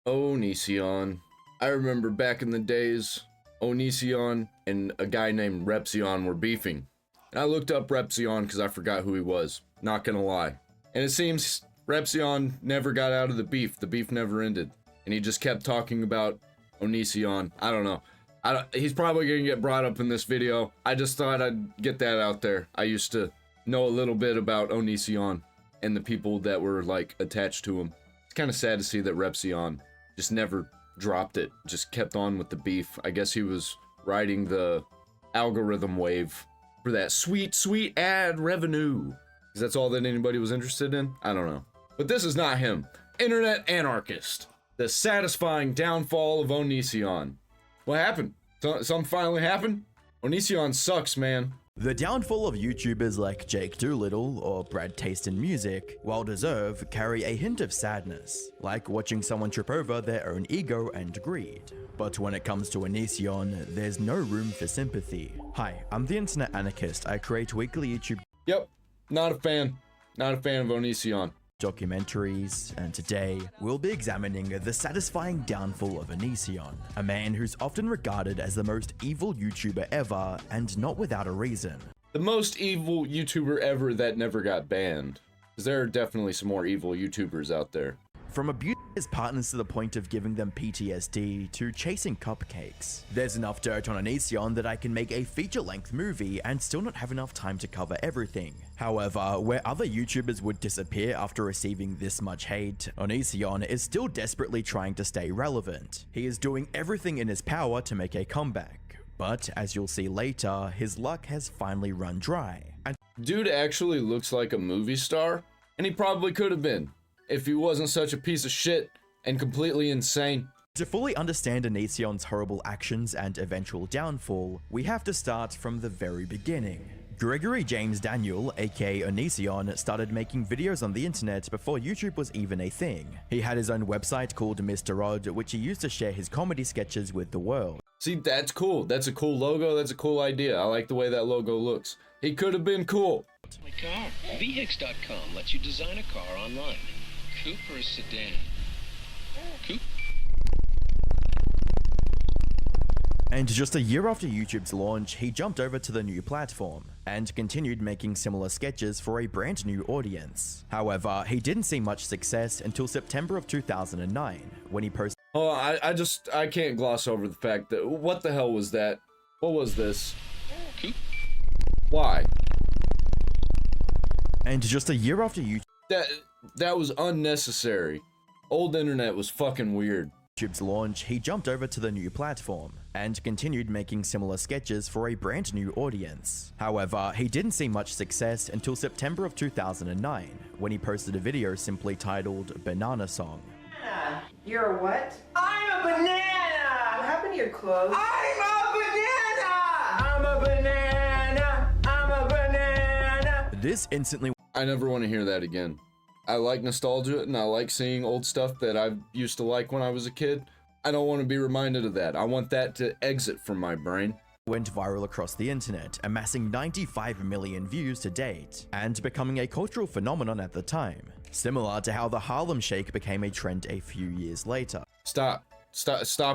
Onision. I remember back in the days, Onision and a guy named Repsion were beefing. And I looked up Repsion because I forgot who he was. Not gonna lie. And it seems Repsion never got out of the beef. The beef never ended. And he just kept talking about Onision. I don't know. He's probably gonna get brought up in this video. I just thought I'd get that out there. I used to know a little bit about Onision and the people that were like attached to him. It's kind of sad to see that Repsion just never dropped it, just kept on with the beef. I guess he was riding the algorithm wave for that sweet ad revenue. Because that's all that anybody was interested in? I don't know. But this is not him. Internet anarchist. The satisfying downfall of Onision. What happened? Something finally happened? Onision sucks, man. The downfall of YouTubers like Jake Doolittle or Brad Taste in Music, while deserved, carry a hint of sadness, like watching someone trip over their own ego and greed. But when it comes to Onision, there's no room for sympathy. Hi, I'm the Internet Anarchist. I create weekly YouTube Yep, not a fan. Not a fan of Onision. Documentaries, and today we'll be examining the satisfying downfall of Onision, a man who's often regarded as the most evil YouTuber ever, and not without a reason. The most evil YouTuber ever that never got banned. Because there are definitely some more evil YouTubers out there. From abusing his partners to the point of giving them PTSD to chasing cupcakes. There's enough dirt on Onision that I can make a feature-length movie and still not have enough time to cover everything. However, where other YouTubers would disappear after receiving this much hate, Onision is still desperately trying to stay relevant. He is doing everything in his power to make a comeback. But as you'll see later, his luck has finally run dry. And dude actually looks like a movie star, and he probably could have been, if he wasn't such a piece of shit and completely insane. to fully understand Onision's horrible actions and eventual downfall, we have to start from the very beginning. Gregory James Daniel, aka Onision, started making videos on the internet before YouTube was even a thing. He had his own website called Mr. Odd, which he used to share his comedy sketches with the world. See, that's cool. That's a cool logo. That's a cool idea. I like the way that logo looks. He could have been cool. My car. VHix.com lets you design a car online. Coupe or a sedan? Coupe? And just a year after YouTube's launch, he jumped over to the new platform and continued making similar sketches for a brand new audience. However, he didn't see much success until September of 2009, when he posted— Oh, I can't gloss over the fact that, what the hell was that? What was this? Coupe? Why? And just a year after That was unnecessary. Old internet was fucking weird. YouTube's launch, he jumped over to the new platform and continued making similar sketches for a brand new audience. However, he didn't see much success until September of 2009, when he posted a video simply titled Banana Song. You're a what? I'm a banana! What happened to your clothes? I'm a banana! I'm a banana! I'm a banana! This instantly— I never want to hear that again. I like nostalgia and I like seeing old stuff that I used to like when I was a kid. I don't want to be reminded of that. I want that to exit from my brain. Went viral across the internet, amassing 95 million views to date, and becoming a cultural phenomenon at the time, similar to how the Harlem Shake became a trend a few years later. Stop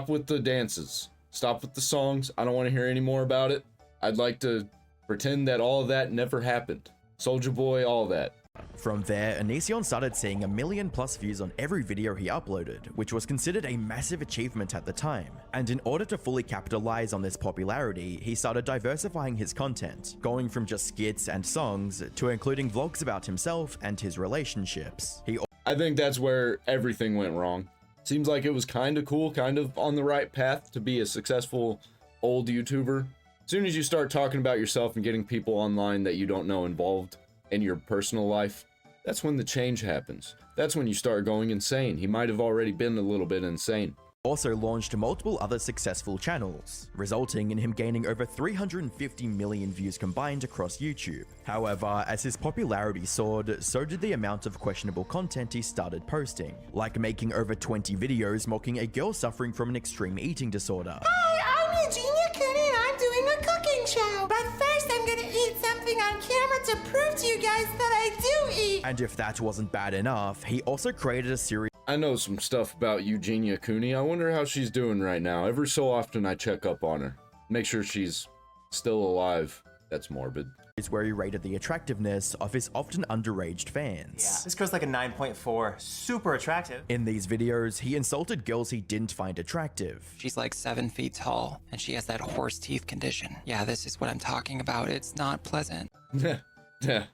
with the dances. Stop with the songs. I don't want to hear any more about it. I'd like to pretend that all of that never happened. Soulja Boy, all that. From there, Onision started seeing 1 million plus views on every video he uploaded, which was considered a massive achievement at the time. And in order to fully capitalize on this popularity, he started diversifying his content, going from just skits and songs to including vlogs about himself and his relationships. I think that's where everything went wrong. Seems like it was kind of cool, kind of on the right path to be a successful old YouTuber. As soon as you start talking about yourself and getting people online that you don't know involved in your personal life, that's when the change happens. That's when you start going insane. He might have already been a little bit insane. Also launched multiple other successful channels, resulting in him gaining over 350 million views combined across YouTube. However, as his popularity soared, so did the amount of questionable content he started posting, like making over 20 videos mocking a girl suffering from an extreme eating disorder. Hi, I'm Eugenia Kun and I'm doing a cooking show. But first I'm gonna eat something on camera to prove to you guys that I do eat. And if that wasn't bad enough, he also created a series I know some stuff about Eugenia Cooney. I wonder how she's doing right now. Every so often I check up on her. Make sure she's still alive. That's morbid. Is where he rated the attractiveness of his often underaged fans. Yeah, this girl's like a 9.4. Super attractive. In these videos, he insulted girls he didn't find attractive. She's like 7 feet tall, and she has that horse teeth condition. Yeah, this is what I'm talking about. It's not pleasant. Yeah.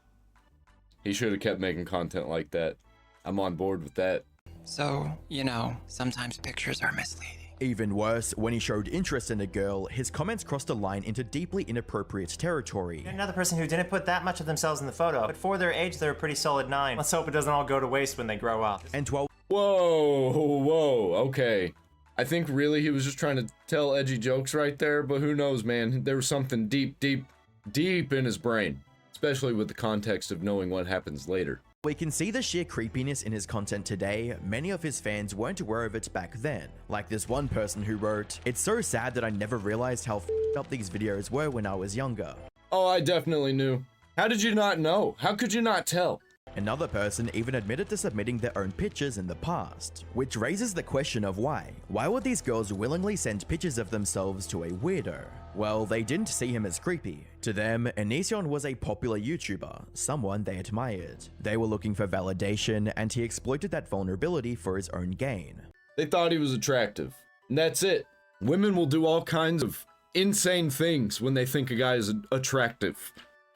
He should have kept making content like that. I'm on board with that. So, you know, sometimes pictures are misleading. Even worse, when he showed interest in a girl, his comments crossed a line into deeply inappropriate territory. Another person who didn't put that much of themselves in the photo, but for their age, they're a pretty solid 9. Let's hope it doesn't all go to waste when they grow up. And while Whoa, okay. I think really he was just trying to tell edgy jokes right there, but who knows, man. There was something deep in his brain, especially with the context of knowing what happens later. we can see the sheer creepiness in his content today, many of his fans weren't aware of it back then. Like this one person who wrote, "It's so sad that I never realized how f***ed up these videos were when I was younger." Oh, I definitely knew. How did you not know? How could you not tell? Another person even admitted to submitting their own pictures in the past, which raises the question of why. Why would these girls willingly send pictures of themselves to a weirdo? Well, they didn't see him as creepy. To them, Onision was a popular YouTuber, someone they admired. They were looking for validation, and he exploited that vulnerability for his own gain. They thought he was attractive. And that's it. Women will do all kinds of insane things when they think a guy is attractive.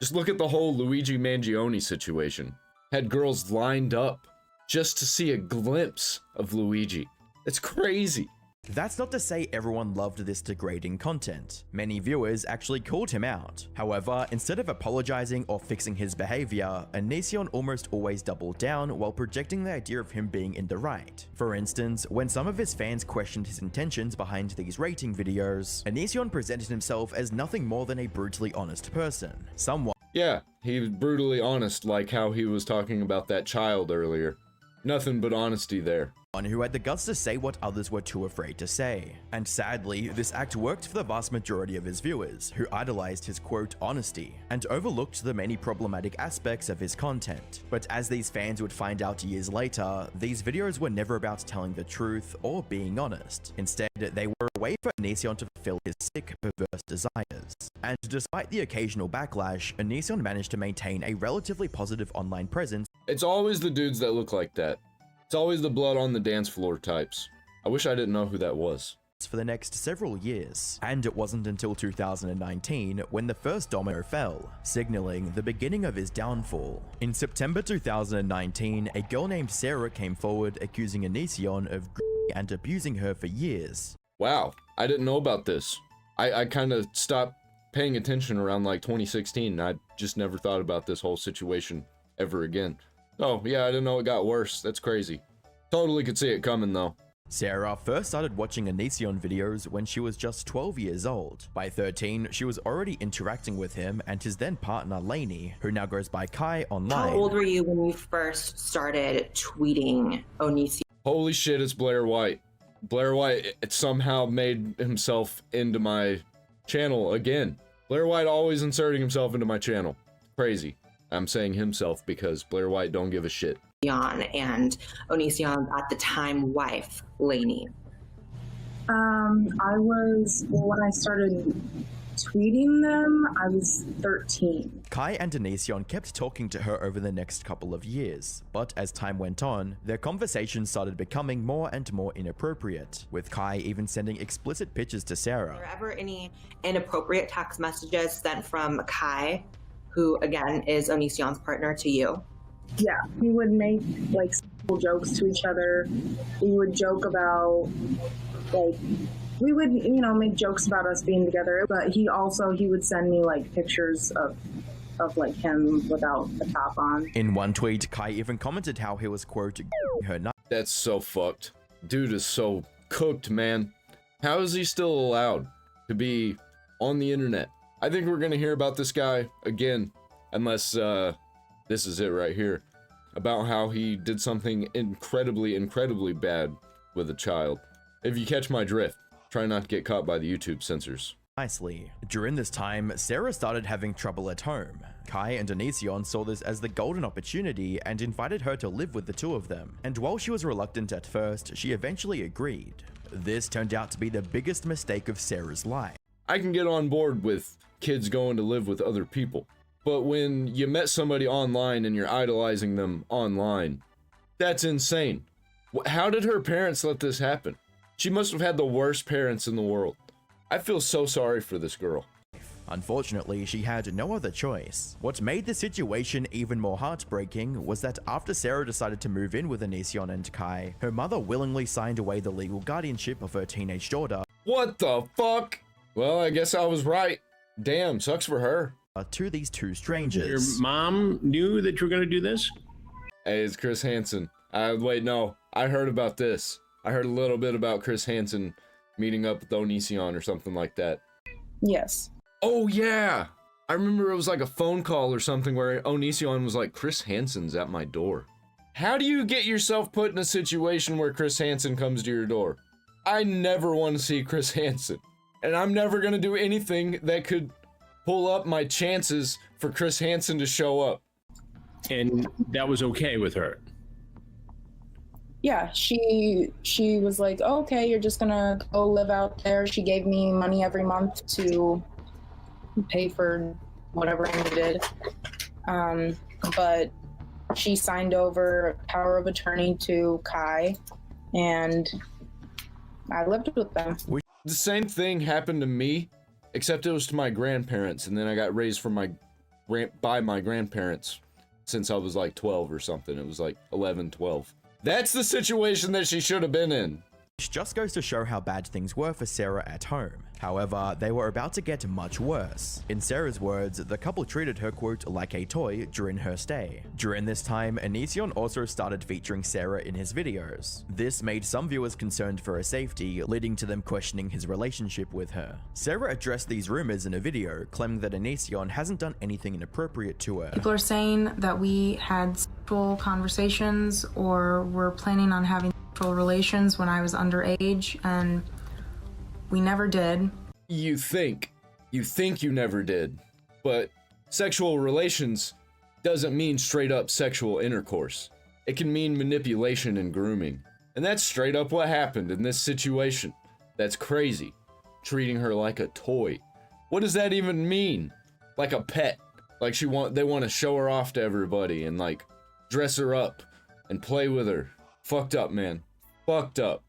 Just look at the whole Luigi Mangione situation. Had girls lined up just to see a glimpse of Luigi. It's crazy. That's not to say everyone loved this degrading content. Many viewers actually called him out. However, instead of apologizing or fixing his behavior, Onision almost always doubled down while projecting the idea of him being in the right. For instance, when some of his fans questioned his intentions behind these rating videos, Onision presented himself as nothing more than a brutally honest person. Someone Yeah, he was brutally honest, like how he was talking about that child earlier. Nothing but honesty there. who had the guts to say what others were too afraid to say. And sadly, this act worked for the vast majority of his viewers, who idolized his quote honesty, and overlooked the many problematic aspects of his content. But as these fans would find out years later, these videos were never about telling the truth or being honest. Instead, they were a way for Onision to fulfill his sick, perverse desires. And despite the occasional backlash, Onision managed to maintain a relatively positive online presence. It's always the dudes that look like that. It's always the blood on the dance floor types. I wish I didn't know who that was. For the next several years, and it wasn't until 2019 when the first domino fell, signaling the beginning of his downfall. In September 2019, a girl named Sarah came forward accusing Onision of and abusing her for years. Wow, I didn't know about this. I kind of stopped paying attention around like 2016. I just never thought about this whole situation ever again. Oh, yeah, I didn't know it got worse. That's crazy. Totally could see it coming, though. Sarah first started watching Onision videos when she was just 12 years old. By 13, she was already interacting with him and his then partner Lainey, who now goes by Kai online. How old were you when you first started tweeting Onision? Holy shit, it's Blair White. Blair White it somehow made himself into my channel again. Blair White always inserting himself into my channel. Crazy. I'm saying himself because Blair White don't give a shit. And Onision's at the time wife, Lainey. When I started tweeting them, I was 13. Kai and Onision kept talking to her over the next couple of years, but as time went on, their conversations started becoming more and more inappropriate, with Kai even sending explicit pictures to Sarah. Were there ever any inappropriate text messages sent from Kai, who again is Onision's partner, to you? Yeah, we would make like sexual jokes to each other. We would joke about we would, make jokes about us being together. But he would send me like pictures of like him without the top on. In one tweet, Kai even commented how he was quote her nut. That's so fucked. Dude is so cooked, man. How is he still allowed to be on the internet? I think we're gonna hear about this guy again, unless this is it right here, about how he did something incredibly bad with a child. If you catch my drift, try not to get caught by the YouTube censors. Nicely. During this time, Sarah started having trouble at home. Kai and Onision saw this as the golden opportunity and invited her to live with the two of them. And while she was reluctant at first, she eventually agreed. This turned out to be the biggest mistake of Sarah's life. I can get on board with kids going to live with other people. But when you met somebody online and you're idolizing them online, that's insane. How did her parents let this happen? She must have had the worst parents in the world. I feel so sorry for this girl. Unfortunately, she had no other choice. What made the situation even more heartbreaking was that after Sarah decided to move in with Onision and Kai, her mother willingly signed away the legal guardianship of her teenage daughter. What the fuck? Well, I guess I was right. Damn, sucks for her. To these two strangers. Your mom knew that you were going to do this? Hey, it's Chris Hansen. Wait, no. I heard about this. I heard a little bit about Chris Hansen meeting up with Onision or something like that. Yes. Oh, yeah. I remember it was like a phone call or something where Onision was like, Chris Hansen's at my door. How do you get yourself put in a situation where Chris Hansen comes to your door? I never want to see Chris Hansen. And I'm never going to do anything that could pull up my chances for Chris Hansen to show up. And that was okay with her? Yeah, she was like, oh, okay, you're just gonna go live out there. She gave me money every month to pay for whatever I needed. But she signed over power of attorney to Kai, and I lived with them. The same thing happened to me, except it was to my grandparents, and then I got raised by my grandparents since I was like 12 or something. It was like 11, 12. That's the situation that she should have been in. Which just goes to show how bad things were for Sarah at home. However, they were about to get much worse. In Sarah's words, the couple treated her, quote, like a toy during her stay. During this time, Onision also started featuring Sarah in his videos. This made some viewers concerned for her safety, leading to them questioning his relationship with her. Sarah addressed these rumors in a video, claiming that Onision hasn't done anything inappropriate to her. People are saying that we had sexual conversations or were planning on having sexual relations when I was underage, and we never did. You think you never did, but sexual relations doesn't mean straight up sexual intercourse. It can mean manipulation and grooming. And that's straight up what happened in this situation. That's crazy. Treating her like a toy. What does that even mean? Like a pet. Like they want to show her off to everybody and like dress her up and play with her. Fucked up, man. Fucked up.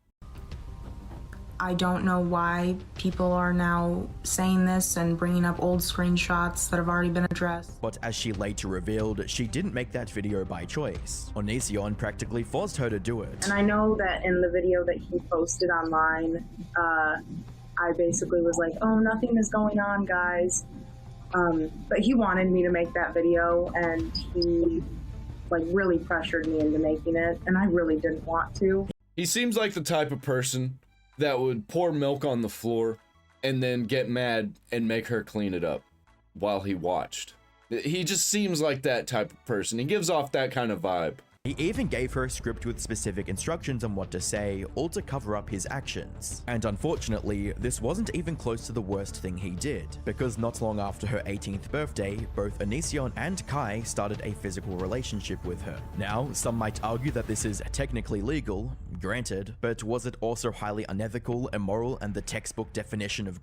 I don't know why people are now saying this and bringing up old screenshots that have already been addressed. But as she later revealed, she didn't make that video by choice. Onision practically forced her to do it. And I know that in the video that he posted online, I basically was like, oh, nothing is going on, guys. But he wanted me to make that video, and he like really pressured me into making it, and I really didn't want to. He seems like the type of person that would pour milk on the floor and then get mad and make her clean it up while he watched. He just seems like that type of person. He gives off that kind of vibe. He even gave her a script with specific instructions on what to say, all to cover up his actions. And unfortunately, this wasn't even close to the worst thing he did, because not long after her 18th birthday, both Onision and Kai started a physical relationship with her. Now, some might argue that this is technically legal, granted, but was it also highly unethical, immoral, and the textbook definition of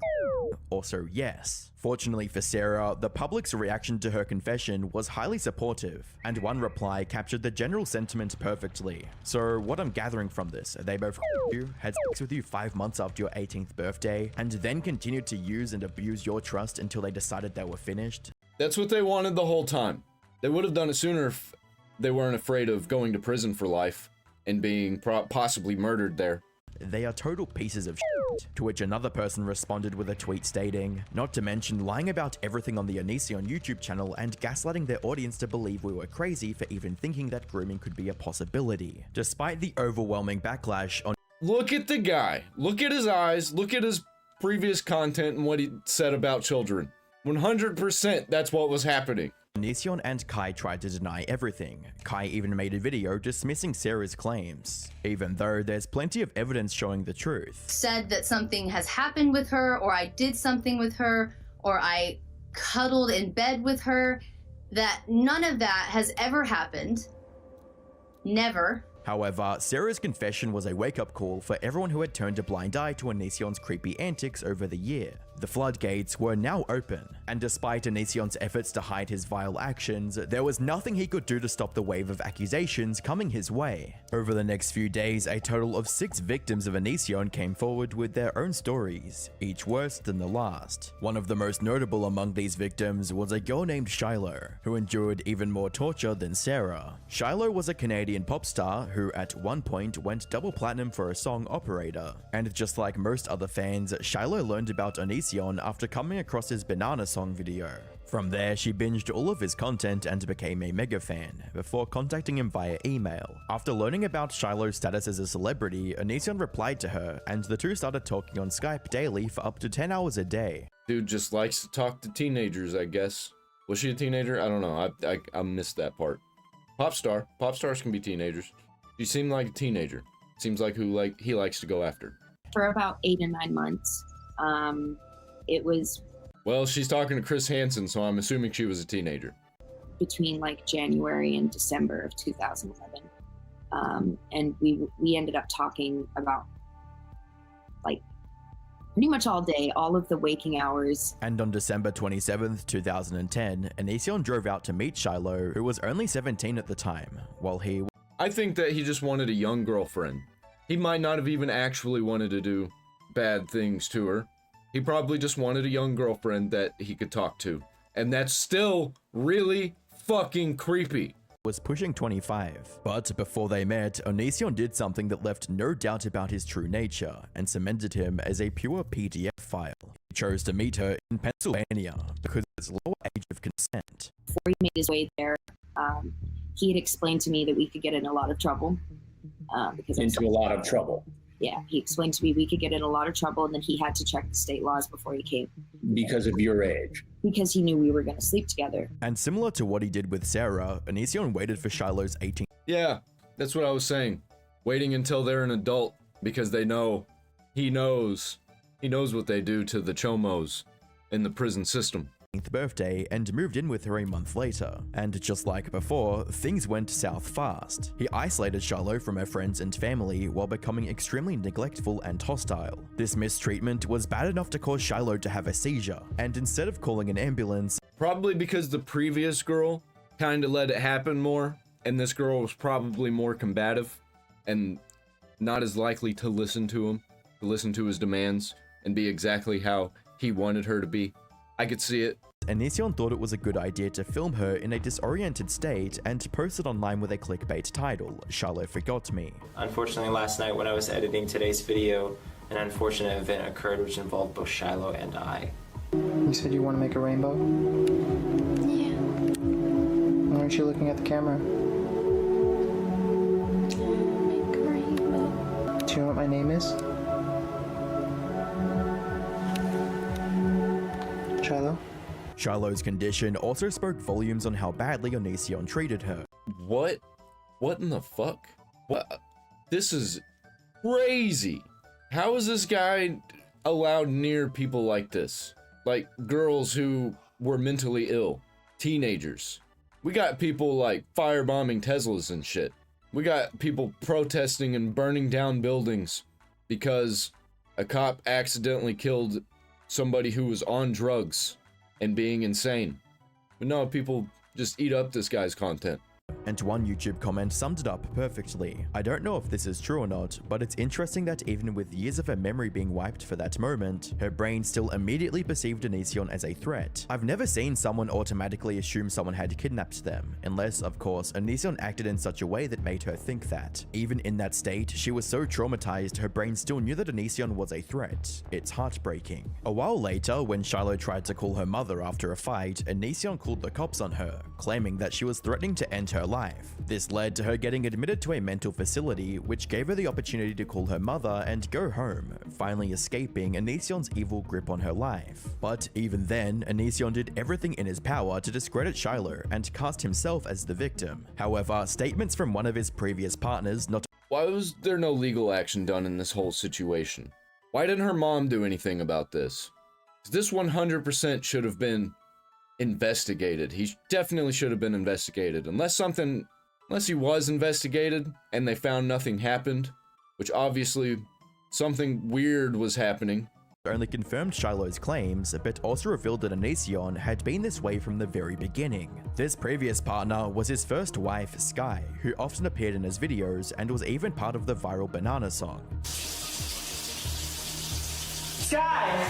also yes. Fortunately for Sarah, the public's reaction to her confession was highly supportive, and one reply captured the general sentiment perfectly. So what I'm gathering from this, they both you, had sex with you 5 months after your 18th birthday, and then continued to use and abuse your trust until they decided they were finished? That's what they wanted the whole time. They would have done it sooner if they weren't afraid of going to prison for life and being possibly murdered there. They are total pieces of shit, to which another person responded with a tweet stating, not to mention lying about everything on the Onision YouTube channel and gaslighting their audience to believe we were crazy for even thinking that grooming could be a possibility. Despite the overwhelming backlash on— Look at the guy. Look at his eyes. Look at his previous content and what he said about children. 100% that's what was happening. Onision and Kai tried to deny everything. Kai even made a video dismissing Sarah's claims, even though there's plenty of evidence showing the truth. Said that something has happened with her, or I did something with her, or I cuddled in bed with her. that none of that has ever happened. Never. However, Sarah's confession was a wake-up call for everyone who had turned a blind eye to Onision's creepy antics over the year. The floodgates were now open, and despite Onision's efforts to hide his vile actions, there was nothing he could do to stop the wave of accusations coming his way. Over the next few days, a total of 6 victims of Onision came forward with their own stories, each worse than the last. One of the most notable among these victims was a girl named Shiloh, who endured even more torture than Sarah. Shiloh was a Canadian pop star who at one point went double platinum for a song Operator, and just like most other fans, Shiloh learned about Onision after coming across his Banana song video. From there, she binged all of his content and became a mega fan, before contacting him via email. After learning about Shiloh's status as a celebrity, Onision replied to her, and the two started talking on Skype daily for up to 10 hours a day. Dude just likes to talk to teenagers, I guess. Was she a teenager? I don't know. I missed that part. Pop stars can be teenagers. She seemed like a teenager. Seems like he likes to go after. For about 8 and 9 months. It was... Well, she's talking to Chris Hansen, so I'm assuming she was a teenager. Between like January and December of 2011. And we ended up talking about like pretty much all day, all of the waking hours. And on December 27th, 2010, Onision drove out to meet Shiloh, who was only 17 at the time, while he... I think that he just wanted a young girlfriend. He might not have even actually wanted to do bad things to her. He probably just wanted a young girlfriend that he could talk to. And that's still really fucking creepy. Was pushing 25. But before they met, Onision did something that left no doubt about his true nature and cemented him as a pure PDF file. He chose to meet her in Pennsylvania because of his lower age of consent. Before he made his way there, he had explained to me that we could get in a lot of trouble. Into a lot of trouble. Yeah, he explained to me we could get in a lot of trouble, and then he had to check the state laws before he came. Because of your age. Because he knew we were going to sleep together. And similar to what he did with Sarah, Onision waited for Shiloh's 18th. Yeah, that's what I was saying. Waiting until they're an adult because they know, he knows what they do to the chomos in the prison system. Birthday and moved in with her a month later. And just like before, things went south fast. He isolated Shiloh from her friends and family while becoming extremely neglectful and hostile. This mistreatment was bad enough to cause Shiloh to have a seizure, and instead of calling an ambulance, probably because the previous girl kind of let it happen more, and this girl was probably more combative and not as likely to listen to him, to listen to his demands, and be exactly how he wanted her to be. I could see it. Onision thought it was a good idea to film her in a disoriented state and post it online with a clickbait title, Shiloh Forgot Me. Unfortunately, last night when I was editing today's video, an unfortunate event occurred which involved both Shiloh and I. You said you want to make a rainbow? Yeah. Why aren't you looking at the camera? Make a rainbow. Do you know what my name is? Shiloh? Shiloh's condition also spoke volumes on how badly Onision treated her. What? What in the fuck? What? This is crazy. How is this guy allowed near people like this? Like girls who were mentally ill, teenagers. We got people like firebombing Teslas and shit. We got people protesting and burning down buildings because a cop accidentally killed somebody who was on drugs and being insane. But no, people just eat up this guy's content. And one YouTube comment summed it up perfectly. I don't know if this is true or not, but it's interesting that even with years of her memory being wiped for that moment, her brain still immediately perceived Onision as a threat. I've never seen someone automatically assume someone had kidnapped them, unless, of course, Onision acted in such a way that made her think that. Even in that state, she was so traumatized her brain still knew that Onision was a threat. It's heartbreaking. A while later, when Shiloh tried to call her mother after a fight, Onision called the cops on her, claiming that she was threatening to end her life. This led to her getting admitted to a mental facility, which gave her the opportunity to call her mother and go home, finally escaping Onision's evil grip on her life. But even then, Onision did everything in his power to discredit Shiloh and cast himself as the victim. However, statements from one of his previous partners not— Why was there no legal action done in this whole situation? Why didn't her mom do anything about this? This 100% should have been investigated. He definitely should have been investigated. Unless he was investigated and they found nothing happened, which obviously something weird was happening. Only confirmed Shiloh's claims, but also revealed that Onision had been this way from the very beginning. This previous partner was his first wife, Sky, who often appeared in his videos and was even part of the viral Banana song. Sky!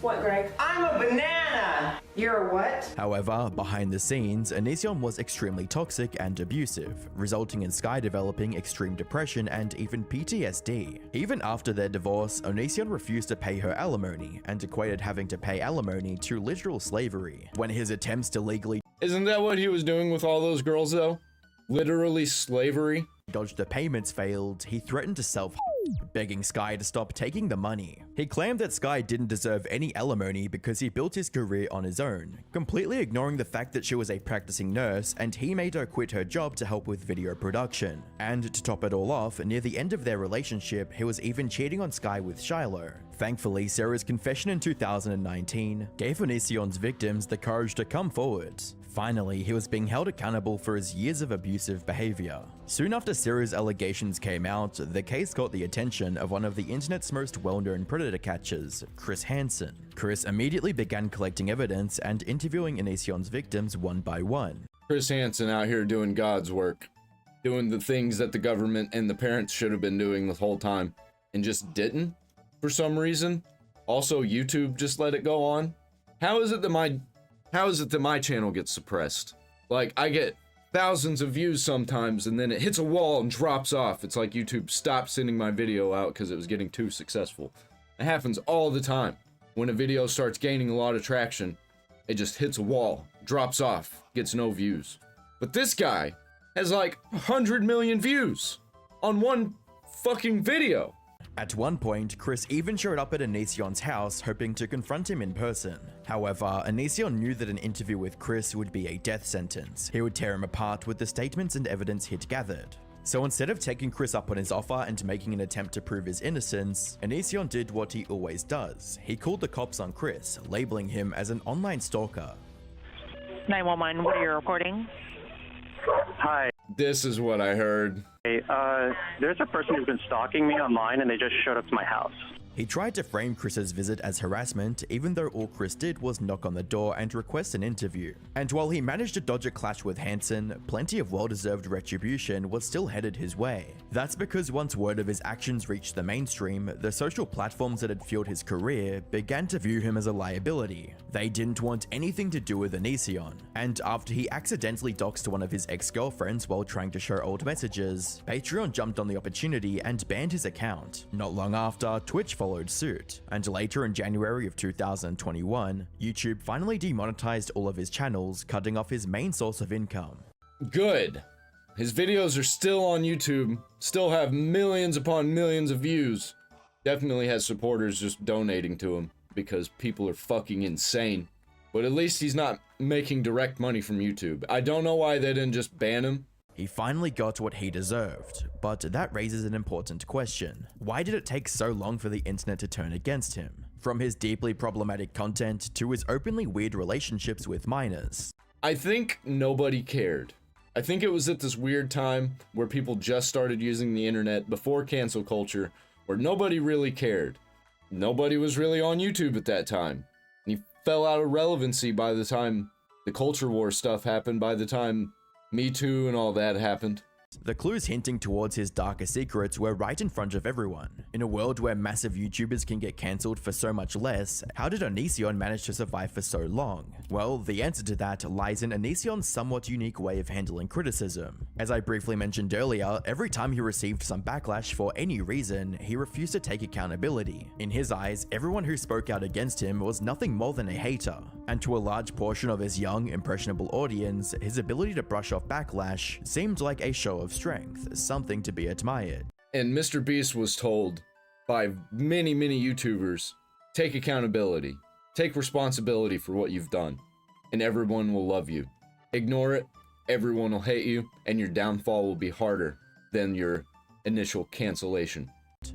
What, Greg? I'm a banana! You're a what? However, behind the scenes, Onision was extremely toxic and abusive, resulting in Sky developing extreme depression and even PTSD. Even after their divorce, Onision refused to pay her alimony and equated having to pay alimony to literal slavery. When his attempts to legally Isn't that what he was doing with all those girls though? Literally slavery? dodge the payments failed, he threatened to begging Sky to stop taking the money. He claimed that Sky didn't deserve any alimony because he built his career on his own, completely ignoring the fact that she was a practicing nurse and he made her quit her job to help with video production. And to top it all off, near the end of their relationship, he was even cheating on Sky with Shiloh. Thankfully, Sarah's confession in 2019 gave Onision's victims the courage to come forward. Finally, he was being held accountable for his years of abusive behavior. Soon after Sarah's allegations came out, the case got the attention of one of the internet's most well-known predator catchers, Chris Hansen. Chris immediately began collecting evidence and interviewing Onision's victims one by one. Chris Hansen out here doing God's work. Doing the things that the government and the parents should have been doing the whole time and just didn't for some reason. Also, YouTube just let it go on. How is it that my channel gets suppressed? Like, I get thousands of views sometimes and then it hits a wall and drops off. It's like YouTube stopped sending my video out because it was getting too successful. It happens all the time. When a video starts gaining a lot of traction, it just hits a wall, drops off, gets no views. But this guy has like 100 million views on one fucking video. At one point, Chris even showed up at Onision's house hoping to confront him in person. However, Onision knew that an interview with Chris would be a death sentence. He would tear him apart with the statements and evidence he'd gathered. So instead of taking Chris up on his offer and making an attempt to prove his innocence, Onision did what he always does. He called the cops on Chris, labeling him as an online stalker. 911, what are you reporting? Hi. This is what I heard. Hey, there's a person who's been stalking me online and they just showed up to my house. He tried to frame Chris's visit as harassment, even though all Chris did was knock on the door and request an interview. And while he managed to dodge a clash with Hansen, plenty of well-deserved retribution was still headed his way. That's because once word of his actions reached the mainstream, the social platforms that had fueled his career began to view him as a liability. They didn't want anything to do with Onision. And after he accidentally doxed one of his ex-girlfriends while trying to show old messages, Patreon jumped on the opportunity and banned his account. Not long after, Twitch followed suit, and later in January of 2021, YouTube finally demonetized all of his channels, cutting off his main source of income. Good. His videos are still on YouTube, still have millions upon millions of views. Definitely has supporters just donating to him because people are fucking insane. But at least he's not making direct money from YouTube. I don't know why they didn't just ban him. He finally got what he deserved, but that raises an important question. Why did it take so long for the internet to turn against him? From his deeply problematic content to his openly weird relationships with minors. I think nobody cared. I think it was at this weird time where people just started using the internet before cancel culture, where nobody really cared. Nobody was really on YouTube at that time. He fell out of relevancy by the time the culture war stuff happened, by the time Me Too and all that happened. The clues hinting towards his darker secrets were right in front of everyone. In a world where massive YouTubers can get cancelled for so much less, how did Onision manage to survive for so long? Well, the answer to that lies in Onision's somewhat unique way of handling criticism. As I briefly mentioned earlier, every time he received some backlash for any reason, he refused to take accountability. In his eyes, everyone who spoke out against him was nothing more than a hater. And to a large portion of his young, impressionable audience, his ability to brush off backlash seemed like a show of strength, something to be admired. And Mr. Beast was told by many YouTubers, take accountability, take responsibility for what you've done, and everyone will love you. Ignore it, everyone will hate you, and your downfall will be harder than your initial cancellation.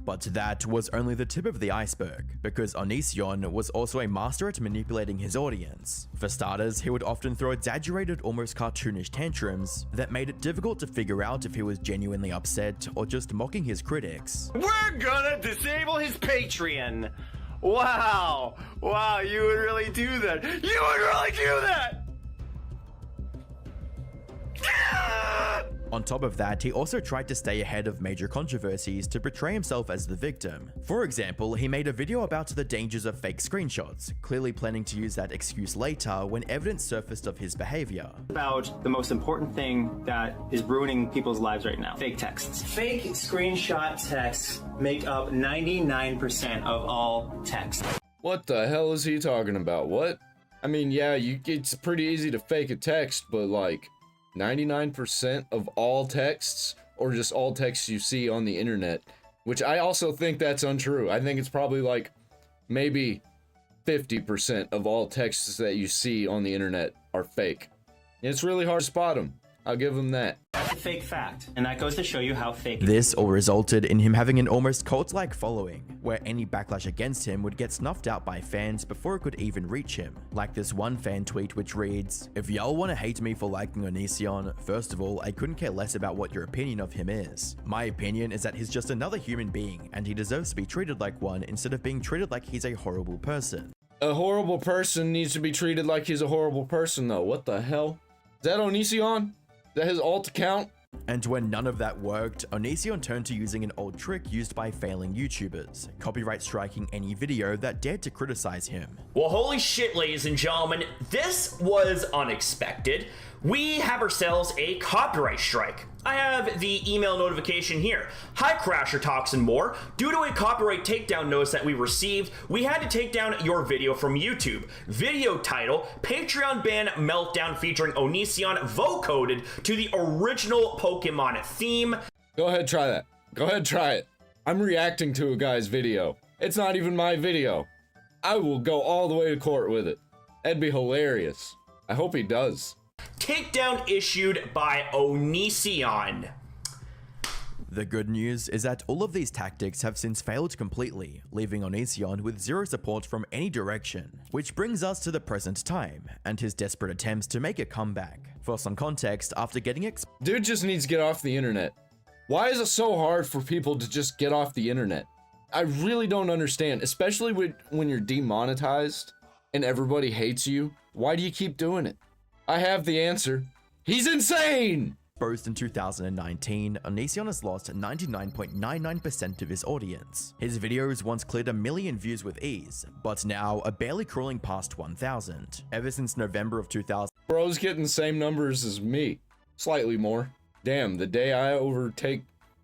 But that was only the tip of the iceberg, because Onision was also a master at manipulating his audience. For starters, he would often throw exaggerated, almost cartoonish tantrums that made it difficult to figure out if he was genuinely upset or just mocking his critics. We're gonna disable his Patreon! Wow! Wow, you would really do that! You would really do that! On top of that, he also tried to stay ahead of major controversies to portray himself as the victim. For example, he made a video about the dangers of fake screenshots, clearly planning to use that excuse later when evidence surfaced of his behavior. About the most important thing that is ruining people's lives right now: fake texts. Fake screenshot texts make up 99% of all text. What the hell is he talking about? What? I mean, yeah, it's pretty easy to fake a text, but like 99% of all texts, or just all texts you see on the internet, which I also think that's untrue. I think it's probably like maybe 50% of all texts that you see on the internet are fake. It's really hard to spot them. I'll give him that. That's a fake fact, and that goes to show you how fake it is. This all resulted in him having an almost cult-like following, where any backlash against him would get snuffed out by fans before it could even reach him. Like this one fan tweet which reads, "If y'all want to hate me for liking Onision, first of all, I couldn't care less about what your opinion of him is. My opinion is that he's just another human being, and he deserves to be treated like one instead of being treated like he's a horrible person." A horrible person needs to be treated like he's a horrible person though. What the hell? Is that Onision? Is that his alt account? And when none of that worked, Onision turned to using an old trick used by failing YouTubers, copyright striking any video that dared to criticize him. Well, holy shit, ladies and gentlemen, this was unexpected. We have ourselves a copyright strike. I have the email notification here. Hi, Crasher Talks and More. Due to a copyright takedown notice that we received, we had to take down your video from YouTube. Video title: Patreon ban meltdown featuring Onision vocoded to the original Pokemon theme. Go ahead, try that. Go ahead, try it. I'm reacting to a guy's video. It's not even my video. I will go all the way to court with it. That'd be hilarious. I hope he does. Takedown issued by Onision. The good news is that all of these tactics have since failed completely, leaving Onision with zero support from any direction. Which brings us to the present time, and his desperate attempts to make a comeback. For some context, after getting Dude just needs to get off the internet. Why is it so hard for people to just get off the internet? I really don't understand, especially when you're demonetized and everybody hates you. Why do you keep doing it? I have the answer. He's insane! Exposed in 2019, Onision has lost 99.99% of his audience. His videos once cleared 1 million views with ease, but now are barely crawling past 1,000. Ever since November of 2000. Bro's getting the same numbers as me. Slightly more. Damn, the day I overtake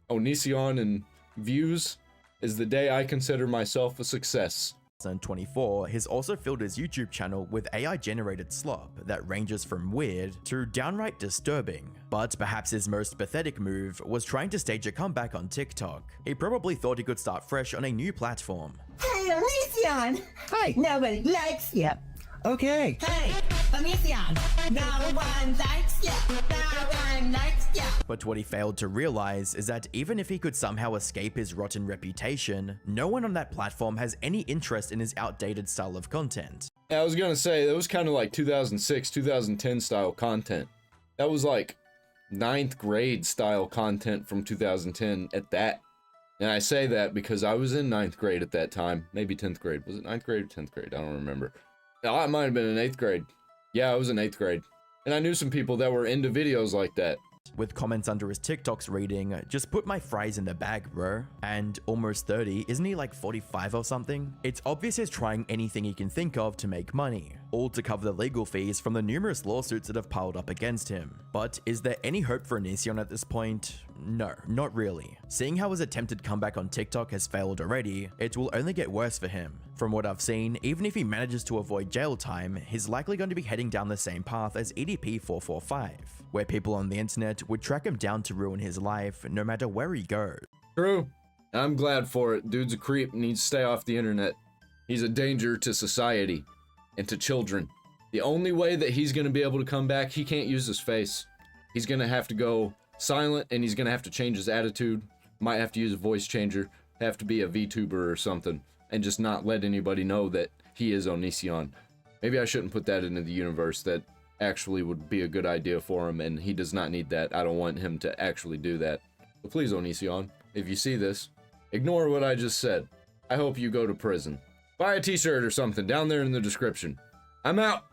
Onision in views is the day I consider myself a success. 2024, he's also filled his YouTube channel with AI-generated slop that ranges from weird to downright disturbing. But perhaps his most pathetic move was trying to stage a comeback on TikTok. He probably thought he could start fresh on a new platform. Hey, Onision! Hi! Nobody likes you. Okay. Hey, Onision! No one likes you! No one likes you! But what he failed to realize is that even if he could somehow escape his rotten reputation, no one on that platform has any interest in his outdated style of content. Yeah, I was gonna say, that was kind of like 2006, 2010 style content. That was like 9th grade style content from 2010 at that. And I say that because I was in 9th grade at that time. Maybe 10th grade. Was it 9th grade or 10th grade? I don't remember. Oh, I might have been in 8th grade. Yeah, I was in 8th grade. And I knew some people that were into videos like that. With comments under his TikToks reading, "Just put my fries in the bag, bro." And almost 30, isn't he like 45 or something? It's obvious he's trying anything he can think of to make money, all to cover the legal fees from the numerous lawsuits that have piled up against him. But is there any hope for Onision at this point? No, not really. Seeing how his attempted comeback on TikTok has failed already, it will only get worse for him. From what I've seen, even if he manages to avoid jail time, he's likely going to be heading down the same path as EDP445, where people on the internet would track him down to ruin his life no matter where he goes. True. I'm glad for it. Dude's a creep and needs to stay off the internet. He's a danger to society and to children. The only way that he's going to be able to come back, he can't use his face. He's going to have to go silent, and he's going to have to change his attitude. Might have to use a voice changer. have to be a VTuber or something and just not let anybody know that he is Onision. Maybe I shouldn't put that into the universe. That actually would be a good idea for him, and he does not need that. I don't want him to actually do that. But please, Onision, if you see this, ignore what I just said. I hope you go to prison. Buy a t-shirt or something down there in the description. I'm out.